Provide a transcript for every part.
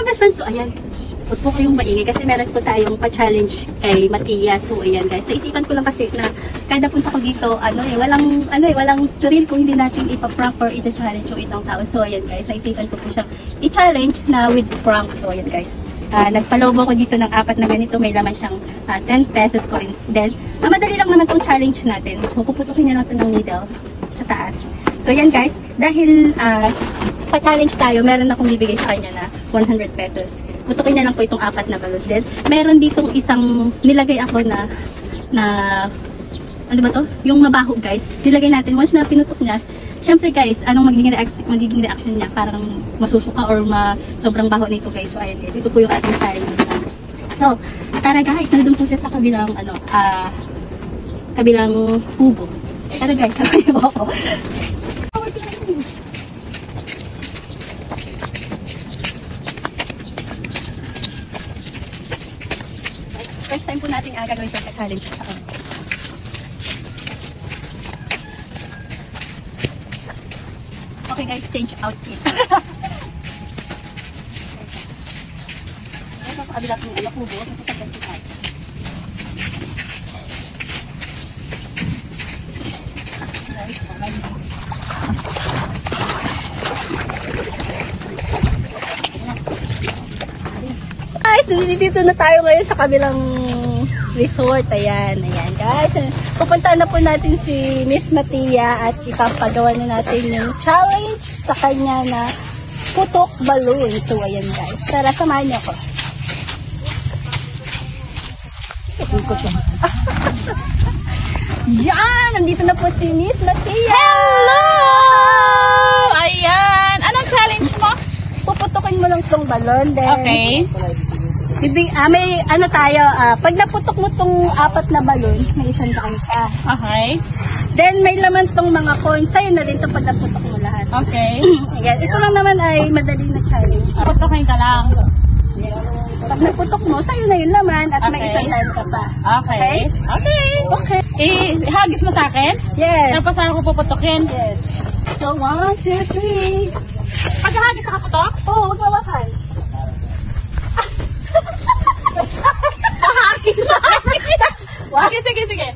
best friends, so ayan, huwag po kayong maingay kasi meron po tayong pa-challenge kay Matia. So ayan guys, naisipan ko lang kasi na kada punta ko dito, walang thrill kung hindi natin ipa-prank or ita-challenge yung isang tao. So ayan guys, naisipan ko po siyang i-challenge na with prank. So ayan guys, nagpalobo ko dito ng 4 na ganito, may laman siyang 10 pesos coins. Then, madali lang naman tong challenge natin. So puputukin niya lang ito ng needle sa taas. So ayan guys, dahil pa-challenge tayo, meron akong bibigay sa kanya na 100 pesos. Putukin na lang po itong 4 na balot. Then, meron ditong isang nilagay ako na ano ba to? Yung mabaho guys. Nilagay natin. Once na pinutok niya, syempre guys, anong magiging reaction niya? Parang masusuka or sobrang baho nito guys. So ayan guys, ito po yung ating challenge. So, tara guys, nandun po siya sa kabilang kabilang kubo. Tara guys, sabi mo ako. First time po natin gagawin sa challenge. Okay guys, change outfit. Ito sa kabila ng kubo, masasagdan si Kai. Guys, dito na tayo ngayon sa kabilang resort. Ayan guys. Pupunta na po natin si Miss Matia at ipapagawa na natin yung challenge sa kanya na putok balloon. So ayan guys, tara samahan niyo ako. Yan! Nandito na po si Miss Matia! Hello! Ayan! Anong challenge mo? Puputokin mo lang itong balon. Then, okay. May ano tayo, pag naputok mo itong 4 na balon, may isang daan ka. Okay. Then may laman itong mga coins. Sa'yo na rin ito pag naputok mo lahat. Okay. Ayan, ito lang naman ay madali na challenge. Putokin ka lang. Pag naputok mo, sa'yo na yung laman at may Okay. isang daan ka pa. Okay. Okay. Ihagis mo sa akin? Yes. Tapos ako puputokin? Yes. So, 1, 2, 3. Pagkahagis ka putok? Oo, huwag mawakan. Sige.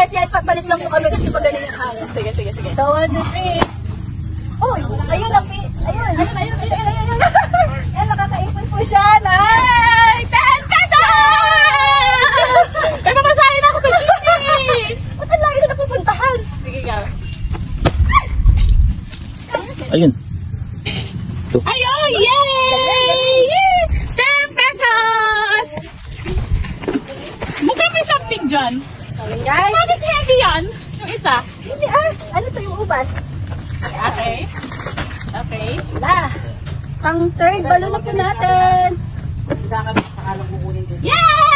Yes, pagpalit lang po kami kasi magaling ang hangin. Sige. So, 1, 2, 3. Oh, ayun ang ayun. Ayan, nakakaipon po siya na 10 pesos! Ay, mamasahin ako sa gini! Ba't ang lagi na napupuntahan? Sige ka. Ayun. Ayun! Yay! 10 pesos! Mukhang may something dyan. So, guys. Bakit heavy yan? Yung isa? Hindi ano to yung ubas? Okay. Pang third balon na po natin. Yay!